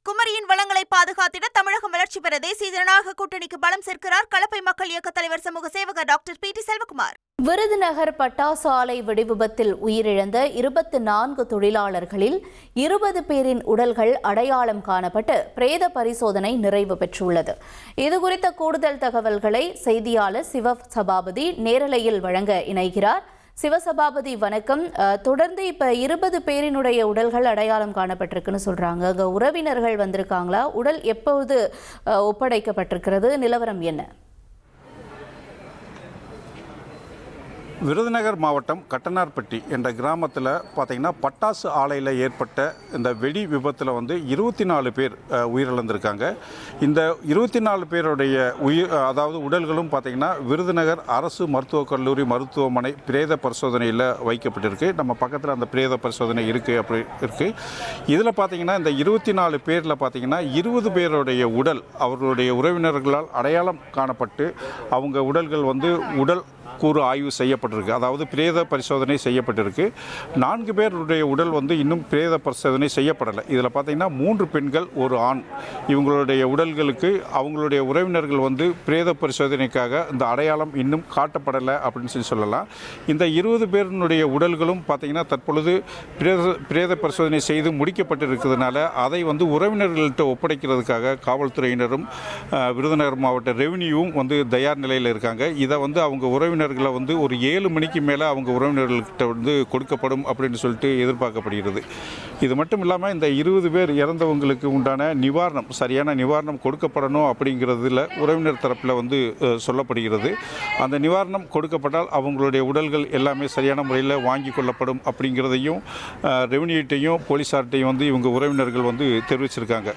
குமரியின் வளங்களை பாதுகாத்திட தமிழகம் வளர்ச்சி பெற தேசிய ஜனநாயக கூட்டணிக்கு பலம் சேர்க்கிறார் கலப்பை மக்கள் இயக்க தலைவர் சமூக சேவகர் டாக்டர் பி.டி. செல்வகுமார். விருதுநகர் பட்டாசு ஆலை வெடிவிபத்தில் உயிரிழந்த 24 தொழிலாளர்களில் 20 பேரின் உடல்கள் அடையாளம் காணப்பட்டு பிரேத பரிசோதனை நிறைவு பெற்றுள்ளது. இதுகுறித்த கூடுதல் தகவல்களை செய்தியாளர் சிவசபாபதி நேரலையில் வழங்க இணைகிறார். சிவசபாபதி வணக்கம். தொடர்ந்து இப்ப 20 பேரினுடைய உடல்கள் அடையாளம் காணப்பட்டிருக்குன்னு சொல்றாங்க. அங்க உறவினர்கள் வந்திருக்காங்களா? உடல் எப்போது ஒப்படைக்கப்பட்டிருக்கிறது? நிலவரம் என்ன? விருதுநகர் மாவட்டம் கட்டனார்பட்டி என்ற கிராமத்தில் பார்த்திங்கன்னா பட்டாசு ஆலையில் ஏற்பட்ட இந்த வெடி விபத்தில் 24 பேர் உயிரிழந்திருக்காங்க. இந்த 24 பேருடைய உடல்களும் பார்த்திங்கன்னா விருதுநகர் அரசு மருத்துவக் கல்லூரி மருத்துவமனை பிரேத பரிசோதனையில் வைக்கப்பட்டிருக்கு. நம்ம பக்கத்தில் அந்த பிரேத பரிசோதனை இருக்குது. இதில் பார்த்திங்கன்னா இந்த 24 பேரில் பார்த்திங்கன்னா 20 பேருடைய உடல் அவர்களுடைய உறவினர்களால் அடையாளம் காணப்பட்டு அவங்க உடல்கள் உடல் கூறு ஆய்வு செய்யப்பட்டிருக்கு. அதாவது பிரேத பரிசோதனை செய்யப்பட்டிருக்கு. 4 பேருடைய உடல் இன்னும் பிரேத பரிசோதனை செய்யப்படலை. இதில் பார்த்தீங்கன்னா 3 பெண்கள் ஒரு ஆண். இவங்களுடைய உடல்களுக்கு அவங்களுடைய உறவினர்கள் பிரேத பரிசோதனைக்காக இந்த அடையாளம் இன்னும் காட்டப்படலை அப்படின்னு சொல்லலாம். இந்த 20 பேருடைய உடல்களும் பார்த்தீங்கன்னா தற்பொழுது பிரேத பரிசோதனை செய்து முடிக்கப்பட்டிருக்கிறதுனால அதை உறவினர்கள்ட்ட ஒப்படைக்கிறதுக்காக காவல்துறையினரும் விருதுநகர் மாவட்ட ரெவென்யூவும் தயார் நிலையில் இருக்காங்க. இதை அவங்க உறவினர்களை ஒரு 7 மணிக்கு மேலே அவங்க உறவினர்கள்கிட்ட கொடுக்கப்படும் அப்படின்னு சொல்லிட்டு எதிர்பார்க்கப்படுகிறது. இது மட்டும் இல்லாமல் இந்த 20 பேர் இறந்தவங்களுக்கு உண்டான நிவாரணம், சரியான நிவாரணம் கொடுக்கப்படணும் அப்படிங்கிறதுல உறவினர் தரப்பில் சொல்லப்படுகிறது. அந்த நிவாரணம் கொடுக்கப்பட்டால் அவங்களுடைய உடல்கள் எல்லாமே சரியான முறையில் வாங்கி கொள்ளப்படும் அப்படிங்கிறதையும் ரெவென்யூட்டையும் போலீஸார்ட்டையும் இவங்க உறவினர்கள் தெரிவிச்சிருக்காங்க.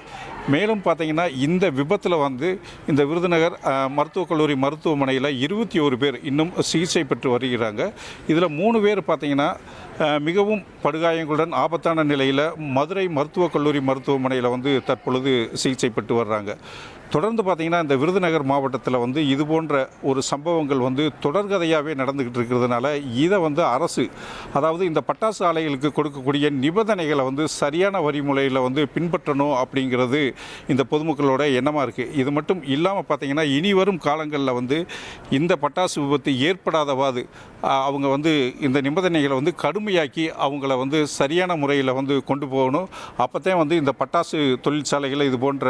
மேலும் பார்த்தீங்கன்னா இந்த விபத்தில் இந்த விருதுநகர் மருத்துவக் கல்லூரி மருத்துவமனையில் 21 பேர் இன்னும் சிகிச்சை பெற்று வருகிறாங்க. இதில் 3 பேர் பார்த்தீங்கன்னா மிகவும் படுகாயங்களுடன் ஆபத்தான நிலையில் மதுரை மருத்துவக் கல்லூரி மருத்துவமனையில் தற்பொழுது சிகிச்சை பெற்று வர்றாங்க. தொடர்ந்து பார்த்திங்கன்னா இந்த விருதுநகர் மாவட்டத்தில் இது போன்ற ஒரு சம்பவங்கள் தொடர்கதையாகவே நடந்துக்கிட்டு இருக்கிறதுனால இதை அரசு, அதாவது இந்த பட்டாசு ஆலைகளுக்கு கொடுக்கக்கூடிய நிபந்தனைகளை சரியான வழிமுறையில் பின்பற்றணும் அப்படிங்கிறது இந்த பொதுமக்களோட எண்ணமாக இருக்குது. இது மட்டும் இல்லாமல் பார்த்திங்கன்னா இனி வரும் காலங்களில் இந்த பட்டாசு விபத்து ஏற்படாதவாது அவங்க இந்த நிபந்தனைகளை கடுமையாக்கி அவங்கள சரியான முறையில் கொண்டு போகணும். அப்போதான் இந்த பட்டாசு தொழிற்சாலைகளை இது போன்ற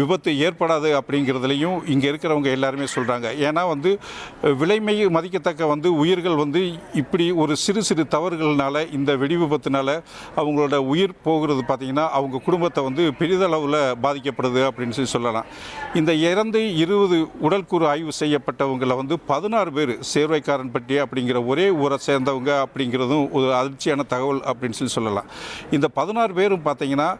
விபத்து ஏற்படாது அப்படிங்கிறதுலையும் இங்கே இருக்கிறவங்க எல்லாருமே சொல்கிறாங்க. ஏன்னா விலைமை மதிக்கத்தக்க உயிர்கள் இப்படி ஒரு சிறு சிறு தவறுகள்னால இந்த வெடி விபத்துனால அவங்களோட உயிர் போகிறது பார்த்திங்கன்னா அவங்க குடும்பத்தை பெரிதளவில் பாதிக்கப்படுது அப்படின்னு சொல்லலாம். இந்த இறந்து 20 உடல்கூறு ஆய்வு செய்யப்பட்டவங்களை 16 பேர் சேர்வைக்காரன்பட்டி அப்படிங்கிற ஒரே ஊரை சேர்ந்தவங்க அப்படிங்கிறதும் ஒரு அதிர்ச்சியான தகவல் அப்படின்னு சொல்லலாம். இந்த 16 பேரும் பார்த்திங்கன்னா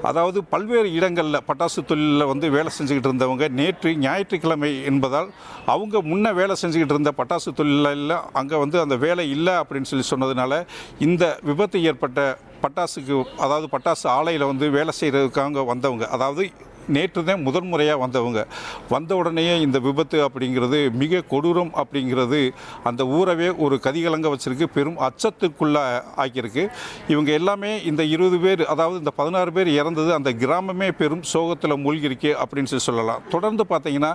அதாவது பல்வேறு இடங்களில் பட்டாசு தொழிலில் வேலை செஞ்சுக்கிட்டு இருந்தவங்க நேற்று ஞாயிற்றுக்கிழமை என்பதால் அவங்க முன்ன வேலை செஞ்சுக்கிட்டு இருந்த பட்டாசு தொழிலில் அங்கே அந்த வேலை இல்லை அப்படின்னு சொன்னதுனால இந்த விபத்து ஏற்பட்ட பட்டாசு ஆலையில் வேலை செய்கிறதுக்காக வந்தவங்க, அதாவது நேற்று தான் முதன்முறையாக வந்த உடனேயே இந்த விபத்து அப்படிங்கிறது மிக கொடூரம் அப்படிங்கிறது அந்த ஊரவே ஒரு கதிகலங்க வச்சிருக்கு, பெரும் அச்சத்துக்குள்ள ஆக்கியிருக்கு. இவங்க எல்லாமே இந்த 20 பேர், அதாவது இந்த 16 பேர் இறந்தது அந்த கிராமமே பெரும் சோகத்தில் மூழ்கிருக்கு அப்படின்னு சொல்லலாம். தொடர்ந்து பார்த்தீங்கன்னா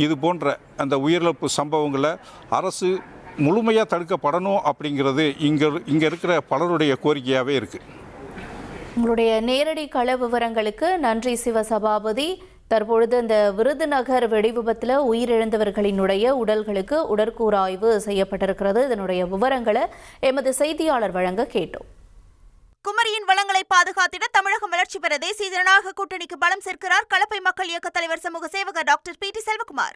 இது போன்ற அந்த உயிரிழப்பு சம்பவங்களை அரசு முழுமையாக தடுக்கப்படணும் அப்படிங்கிறது இங்கே இருக்கிற பலருடைய கோரிக்கையாகவே இருக்குது. உங்களுடைய நேரடி கள விவரங்களுக்கு நன்றி சிவசபாபதி. தற்பொழுது இந்த விருதுநகர் வெடி விபத்தில் உயிரிழந்தவர்களினுடைய உடல்களுக்கு உடற்கூறாய்வு செய்யப்பட்டிருக்கிறது. இதனுடைய விவரங்களை எமது செய்தியாளர் வழங்க கேட்டோம். குமரியின் வளங்களை பாதுகாத்திட தமிழகம் வளர்ச்சி பெற தேசிய ஜனநாயக கூட்டணிக்கு பலம் சேர்க்கிறார் கலப்பை மக்கள் இயக்க தலைவர் சமூக சேவகர் டாக்டர் பி.டி. செல்வகுமார்.